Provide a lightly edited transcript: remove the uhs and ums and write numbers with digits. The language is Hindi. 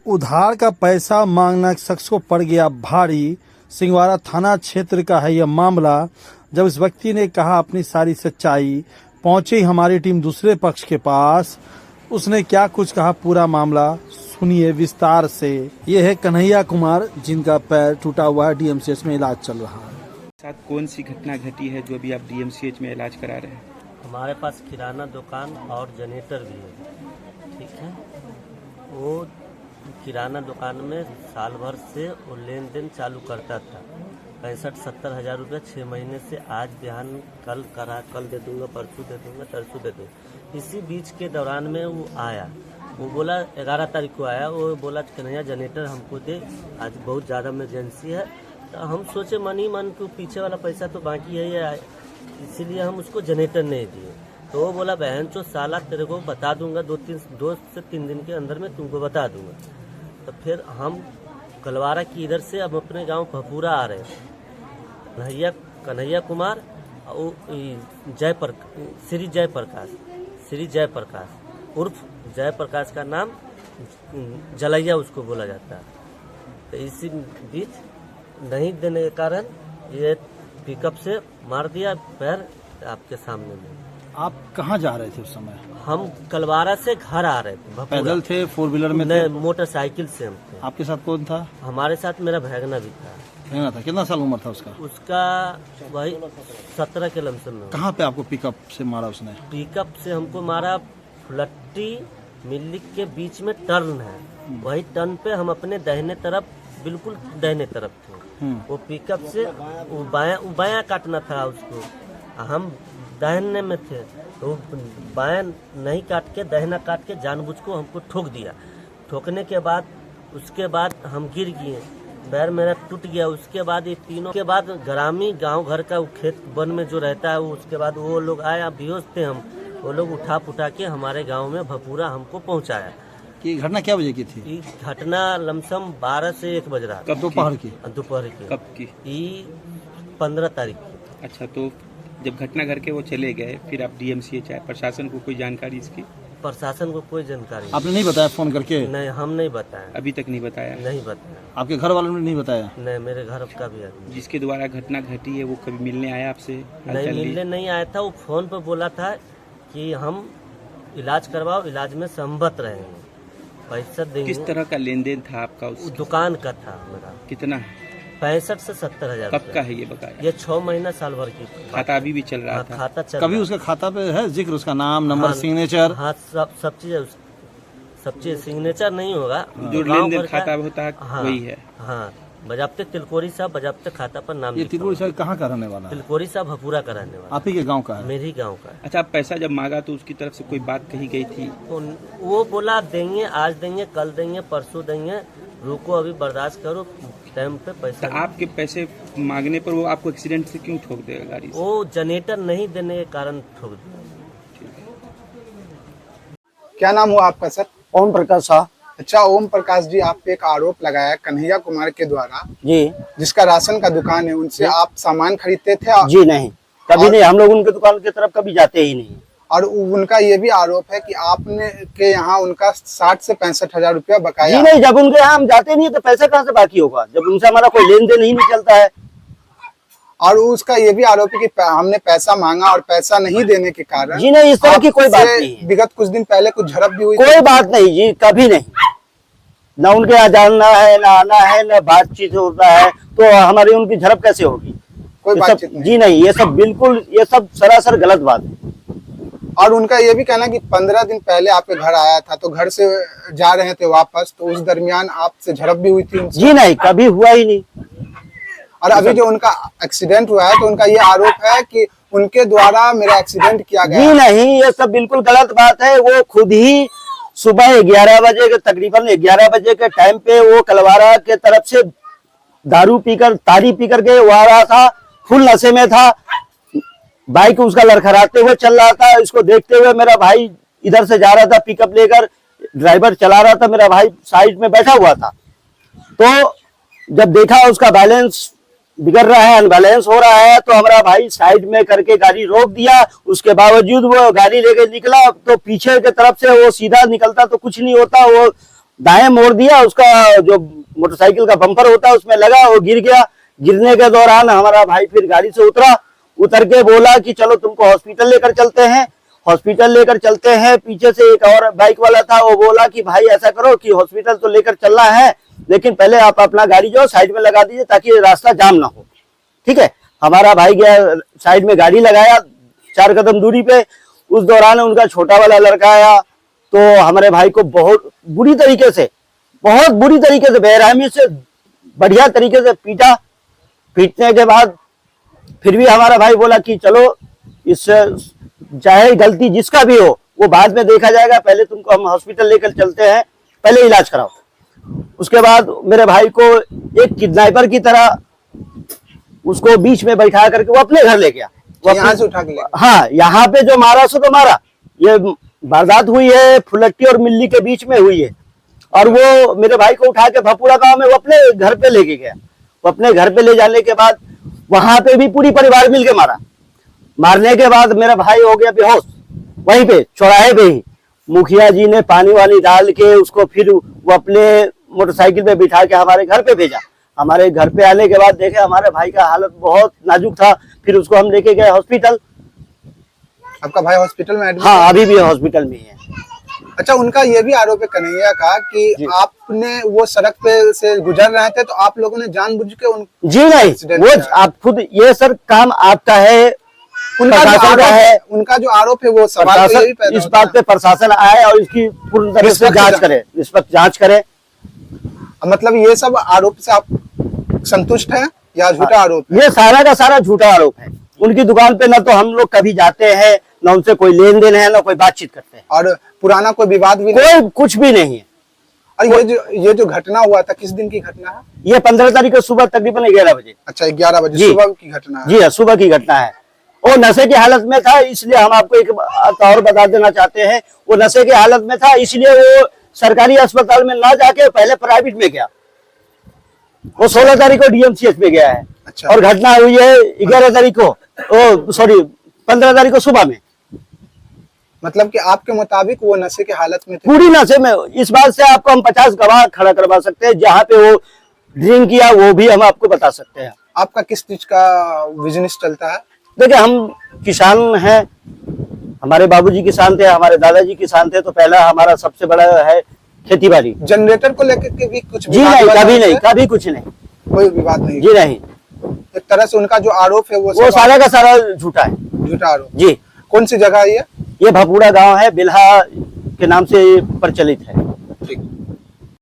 उधार का पैसा मांगना शख्स को पड़ गया भारी। सिंहवाड़ा थाना क्षेत्र का है यह मामला। जब इस व्यक्ति ने कहा अपनी सारी सच्चाई, पहुंची हमारी टीम दूसरे पक्ष के पास। उसने क्या कुछ कहा, पूरा मामला सुनिए विस्तार से। ये है कन्हैया कुमार, जिनका पैर टूटा हुआ है, डीएमसीएच में इलाज चल रहा है। साथ कौन सी घटना घटी है जो अभी आप डीएमसीएच में इलाज करा रहे हैं? हमारे पास किराना दुकान और जनरेटर भी है, ठीक है। वो किराना दुकान में साल भर से वो लेन देन चालू करता था। 65-70 हज़ार रुपया 6 महीने से। आज बिहान कल दे दूंगा, परसों दे दूंगा, तरसों दे दूंगा। इसी बीच के दौरान में वो आया, वो बोला 11 तारीख को आया। वो बोला कन्हैया जनरेटर हमको दे, आज बहुत ज़्यादा इमरजेंसी है। तो हम सोचे मन ही मन को पीछे वाला पैसा तो बाकी है, इसीलिए हम उसको जनरेटर नहीं दिए। तो वो बोला बहन चो साला तेरे को बता दूंगा, 2 से 3 दिन के अंदर में तुमको बता दूंगा। तो फिर हम कलवारा की इधर से अब अपने गांव भपूरा आ रहे हैं। कन्हैया कुमार और श्री जयप्रकाश उर्फ जयप्रकाश का नाम जलैया उसको बोला जाता है। तो इसी बीच नहीं देने के कारण ये पिकअप से मार दिया पैर आपके सामने में। आप कहाँ जा रहे थे उस समय? हम कलवारा से घर आ रहे थे। पैदल थे, 4 व्हीलर में थे? मोटरसाइकिल से हम थे। आपके साथ कौन था? हमारे साथ मेरा भैगना भी था। भैगना था? कितना साल उम्र था उसका? उसका वही 17 के लमसम में। कहाँ पे आपको पिकअप से मारा उसने? पिकअप से हमको मारा फुलट्टी मिल्ली के बीच में टर्न है, वही टर्न पे हम अपने दाहिने तरफ, बिल्कुल दाहिने तरफ थे। वो पिकअप से वो बायां काटना था उसको, हम दाहिने में थे। तो बायां नहीं काट के दाहिना काट के जानबूझ को हमको ठोक दिया। ठोकने के बाद उसके बाद हम गिर गए, पैर मेरा टूट गया। उसके बाद ये तीनों के बाद ग्रामीण गांव घर का खेत वन में जो रहता है वो, उसके बाद वो लोग आए, बेहोश थे हम, वो लोग उठा के हमारे गांव में भपूरा हमको पहुंचाया। ये घटना क्या बजे की थी? ये घटना लमसम 12 से 1 बज रहा। कब? दोपहर की? दोपहर की। कब की? ये 15 तारीख की। अच्छा, तो जब घटना घर के वो चले गए, फिर आप डीएमसीएच आए, प्रशासन को कोई जानकारी इसकी? प्रशासन को कोई जानकारी आपने नहीं बताया फोन करके? नहीं, हम नहीं बताया। अभी तक नहीं बताया? नहीं बताया। आपके घर वालों ने नहीं बताया? नहीं, मेरे घर का भी आदमी जिसके द्वारा घटना घटी है वो कभी मिलने आया आपसे? नहीं, मिलने नहीं आया था। वो फोन पे बोला था कि हम इलाज करवाओ, इलाज में सहमत रहेंगे, पैसा देंगे। किस तरह का लेन देन था आपका? उस दुकान का था मेरा। कितना? 65 से 70 हज़ार। कब का है ये बकाया? ये 6 महीना साल भर की। खाता अभी भी चल रहा था? खाता चल कभी उसका खाता पे है जिक्र, उसका नाम, नंबर, सिग्नेचर? हाँ, सब चीज सिग्नेचर नहीं होगा, जो लेन देन खाता होता है वही है। हाँ, बजाबते तिलकोरी साहब, बजाबते खाता पर नाम। ये तिलकोरी साहब कहाँ का रहने वाला है? तिलकोरी साहब भपूरा का रहने वाला। आप ही के गांव का है? मेरे ही गांव का है। अच्छा, पैसा जब मांगा तो उसकी तरफ से कोई बात कही गई थी? वो बोला देंगे, आज देंगे, कल देंगे, परसों देंगे, रुको अभी बर्दाश्त करो, टाइम पे पैसा। तो आपके पैसे मांगने पर वो आपको एक्सीडेंट से क्यों ठोक देगा गाड़ी से? वो जनरेटर नहीं देने के कारण ठोक दिया। क्या नाम हुआ आपका सर? ओम प्रकाश शाह। अच्छा, ओम प्रकाश जी, आप पे एक आरोप लगाया कन्हैया कुमार के द्वारा, जी, जिसका राशन का दुकान है, उनसे आप सामान खरीदते थे? जी नहीं, कभी नहीं, हम लोग उनके दुकान की तरफ कभी जाते ही नहीं। और उनका ये भी आरोप है कि आपने के यहाँ उनका 60 से 65 हज़ार रुपया बकाया। जी नहीं, जब उनके यहाँ हम जाते नहीं है तो पैसा कहाँ से बाकी होगा, जब उनसे हमारा कोई लेन देन ही नहीं चलता है। और उसका ये भी आरोप है कि हमने पैसा मांगा और पैसा नहीं देने के कारण। जी नहीं, इस तरह की कोई बात नहीं है। विगत कुछ दिन पहले कुछ झड़प भी हुई? कोई बात नहीं जी, कभी नहीं। न उनके यहाँ जानना है, न आना है, न बातचीत होता है, तो हमारी उनकी झड़प कैसे होगी? कोई बातचीत नहीं? जी नहीं, ये सब बिल्कुल, ये सब सरासर गलत बात है। और उनका ये भी कहना कि 15 दिन पहले आपके घर आया था, तो घर से जा रहे थे वापस, तो उस दरमियान आपसे झड़प भी हुई थी? जी नहीं, कभी हुआ ही नहीं। और अभी जो उनका एक्सीडेंट हुआ है, तो उनका ये आरोप है कि उनके द्वारा मेरा एक्सीडेंट किया गया। जी नहीं, ये सब बिल्कुल गलत बात है। वो खुद ही सुबह 11 बजे के, तकरीबन 11 बजे के टाइम पे वो कलवारा के तरफ से दारू पीकर, तारी पीकर के वो आ रहा था, फुल नशे में था, बाइक उसका लड़खड़ाते हुए चल रहा था। इसको देखते हुए मेरा भाई इधर से जा रहा था पिकअप लेकर, ड्राइवर चला रहा था, मेरा भाई साइड में बैठा हुआ था। तो जब देखा उसका बैलेंस बिगड़ रहा है, अनबैलेंस हो रहा है, तो हमारा भाई साइड में करके गाड़ी रोक दिया। उसके बावजूद वो गाड़ी लेके निकला, तो पीछे की तरफ से वो सीधा निकलता तो कुछ नहीं होता, वो दाएं मोड़ दिया, उसका जो मोटरसाइकिल का बम्पर होता है उसमें लगा, वो गिर गया। गिरने के दौरान हमारा भाई फिर गाड़ी से उतर के बोला कि चलो तुमको हॉस्पिटल लेकर चलते हैं। हॉस्पिटल लेकर चलते हैं। पीछे से एक और बाइक वाला था, वो बोला कि भाई ऐसा करो कि हॉस्पिटल तो लेकर चलना है, लेकिन पहले आप अपना गाड़ी जो साइड में लगा दीजिए ताकि रास्ता जाम ना हो। ठीक है, हमारा भाई गया साइड में गाड़ी लगाया 4 कदम दूरी पे। उस दौरान उनका छोटा वाला लड़का आया, तो हमारे भाई को बहुत बुरी तरीके से बेरहमी से बढ़िया तरीके से पीटा। पीटने के बाद फिर भी हमारा भाई बोला कि चलो इससे चाहे गलती जिसका भी हो वो बाद में देखा जाएगा, पहले तुमको हम हॉस्पिटल लेकर चलते हैं, पहले इलाज कराओ। उसके बाद मेरे भाई को एक किडनैपर की तरह उसको बीच में बैठा करके वो अपने घर ले गया। वो यहाँ से उठा के ले? हाँ, यहाँ पे जो मारा सो तो मारा। ये वारदात हुई है फुलट्टी और मिल्ली के बीच में हुई है। और वो मेरे भाई को उठा के भपुरा गांव में वो अपने घर पे लेके गया। वो अपने घर पे ले जाने के बाद वहां पे भी पूरी परिवार मिलके मारा। मारने के बाद मेरा भाई हो गया बेहोश वहीं पे चौराहे पे ही। मुखिया जी ने पानी वानी डाल के उसको फिर वो अपने मोटरसाइकिल पे बिठा के हमारे घर पे भेजा। हमारे घर पे आने के बाद देखे हमारे भाई का हालत बहुत नाजुक था। फिर उसको हम लेके गए हॉस्पिटल। आपका भाई हॉस्पिटल में एडमिट? हाँ, अभी भी हॉस्पिटल में ही है। अच्छा, उनका ये भी आरोप है कन्हैया का कि आपने वो सड़क पे से गुजर रहे थे तो आप लोगों ने जानबूझ के जी नहीं, वो आप खुद, ये सर काम आपका है, उनका जो आरोप है वो सवाल तो यही पैदा इस बात पे प्रशासन आए और इसकी पूर्ण तरह से जांच करे, निष्पक्ष जांच करे। मतलब ये सब आरोप से आप संतुष्ट हैं या झूठा आरोप है? ये सारा का सारा झूठा आरोप है। उनकी दुकान पे ना तो हम लोग कभी जाते हैं, ना उनसे कोई लेन देन है, ना कोई बातचीत करते हैं। और पुराना कोई विवाद भी कोई कुछ भी नहीं है। और ये जो घटना हुआ था किस दिन की घटना है? ये 15 तारीख को सुबह तकरीबन 11 बजे। अच्छा, 11 बजे सुबह की घटना है? जी हाँ, सुबह की घटना है। वो नशे की हालत में था, इसलिए हम आपको एक बात और बता देना चाहते हैं। वो नशे की हालत में था, इसलिए वो सरकारी अस्पताल में ना जाके पहले प्राइवेट में गया। वो 16 तारीख को डीएमसीएच में गया है। अच्छा। और घटना हुई है 11 तारीख को, 15 तारीख को सुबह में। मतलब कि आपके मुताबिक वो नशे की हालत में थे? पूरी नशे में। इस बात से आपको हम 50 गवाह खड़ा करवा सकते हैं। जहाँ पे वो ड्रिंक किया वो भी हम आपको बता सकते हैं। आपका किस चीज का बिजनेस चलता है? देखिए, हम किसान हैं, हमारे बाबूजी किसान थे, हमारे दादाजी किसान थे, तो पहला हमारा सबसे बड़ा है खेती बाड़ी। जनरेटर को लेकर के भी कुछ जी नहीं, कभी नहीं, कभी कुछ नहीं, कोई विवाद नहीं? जी नहीं। एक तरह से उनका जो आरोप है वो सारा का सारा झूठा है। झूठा आरोप? जी। कौन सी जगह है ये? ये भपुरा गांव है, बिल्हा के नाम से प्रचलित है।